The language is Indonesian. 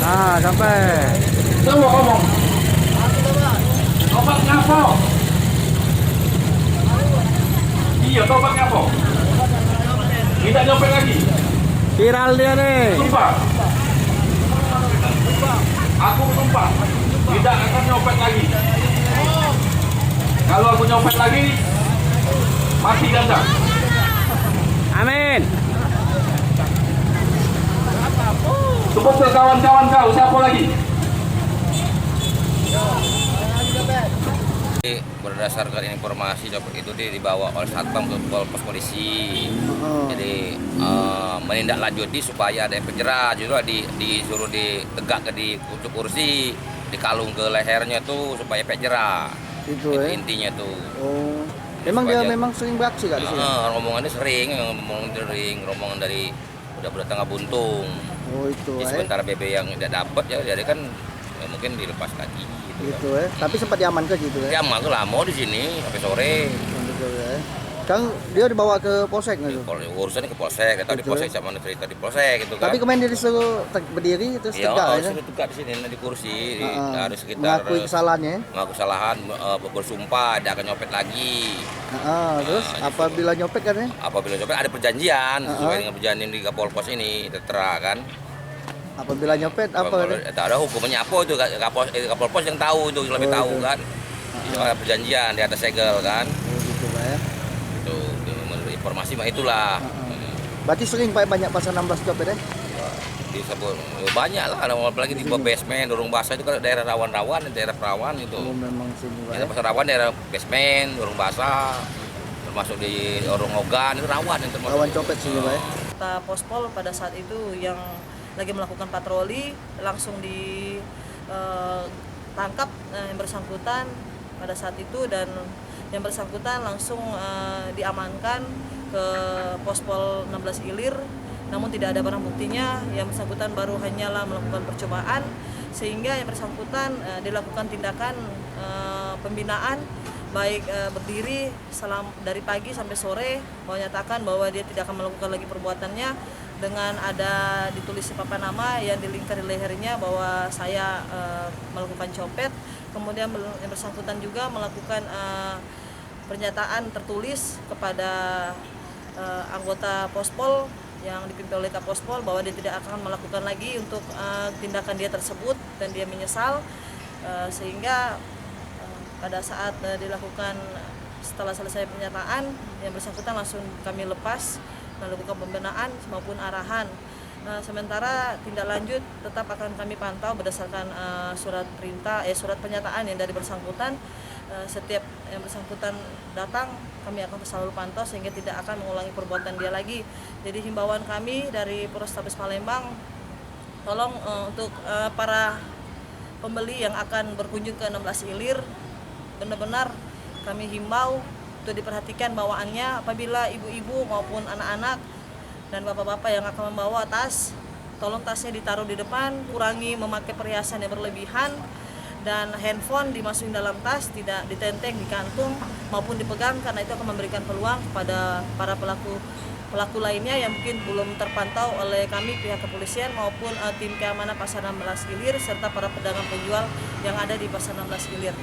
Ah, sampai. Semua ngomong. Tobat ngapo? Iya, tobat ngapo? Tidak nyopet lagi. Viral dia nih. Sumpah. Aku sumpah tidak akan nyopet lagi. Kalau aku nyopet lagi, mati ganda. Amin. Sebut ke kawan-kawan kau, siapa lagi? Berdasarkan informasi itu dibawa oleh satpam ke pos polisi. Jadi menindaklanjuti supaya ada efek jerah, juga disuruh ditegak di kucuk kursi, dikalung ke lehernya tuh supaya efek jerah. Itu intinya tuh. Oh. Memang dia memang sering beraksi kak di sini. Rombongannya sering, rombongan dari udah tengah buntung. Oh itu. Jadi sementara BB yang tidak dapat ya, jadi kan ya mungkin dilepas lagi. Gitu ya. Tapi sempat diamankan gitu ya. Diaman tuh lama di sini sampai sore. Kang dia dibawa ke polsek nggak tuh? Urusannya ke polsek, atau di polsek sama cerita di polsek gitu kan. Tapi kemarin dia disuruh berdiri terus tegak ya? Iya, tegak di sini di kursi, harus sekitar mengakui kesalahannya. Mengaku kesalahan, bersumpah, tidak akan nyopet lagi. Terus apabila nyopet kan ya? Apabila nyopet ada perjanjian sesuai dengan perjanjian di Kapolpos ini, tertera kan. Apabila nyopet apa kan? Ada hukumannya apa itu Kapolpos yang tahu itu, yang lebih tahu kan. Itu ada perjanjian di atas segel kan. Gitu Pak ya. Menurut informasi mah itulah. Berarti sering Pak banyak pasal 16 copet ya? Disebut banyak lah, apalagi di bawah basement, Dorong Basah itu kan daerah rawan-rawan, daerah perawan itu. Oh, memang sini Pak. Daerah pasar rawan, daerah basement, Dorong Basah, termasuk di Orong Ogan itu rawan yang termasuk. Rawan copet sini Pak ya. Kota Pospol pada saat itu yang lagi melakukan patroli langsung ditangkap yang bersangkutan pada saat itu, dan yang bersangkutan langsung diamankan ke Pospol 16 Ilir, namun tidak ada barang buktinya. Yang bersangkutan baru hanyalah melakukan percobaan, sehingga yang bersangkutan dilakukan tindakan pembinaan baik berdiri dari pagi sampai sore, menyatakan bahwa dia tidak akan melakukan lagi perbuatannya, dengan ada ditulis papan nama yang dilingkar di lehernya bahwa saya melakukan copet. Kemudian yang bersangkutan juga melakukan pernyataan tertulis kepada anggota Pospol yang dipimpin oleh Kapospol bahwa dia tidak akan melakukan lagi untuk tindakan dia tersebut, dan dia menyesal. Sehingga pada saat dilakukan, setelah selesai pernyataan, yang bersangkutan langsung kami lepas melakukan pembenahan maupun arahan. Sementara tindak lanjut tetap akan kami pantau berdasarkan surat pernyataan yang dari bersangkutan. Setiap yang bersangkutan datang, kami akan selalu pantau sehingga tidak akan mengulangi perbuatan dia lagi. Jadi himbauan kami dari Polrestabes Palembang, tolong untuk para pembeli yang akan berkunjung ke 16 Ilir, benar-benar kami himbau untuk diperhatikan bawaannya. Apabila ibu-ibu maupun anak-anak dan bapak-bapak yang akan membawa tas, tolong tasnya ditaruh di depan, kurangi memakai perhiasan yang berlebihan, dan handphone dimasukin dalam tas, tidak ditenteng di kantung maupun dipegang, karena itu akan memberikan peluang kepada para pelaku lainnya yang mungkin belum terpantau oleh kami pihak kepolisian maupun tim keamanan Pasar 16 Ilir serta para pedagang penjual yang ada di Pasar 16 Ilir.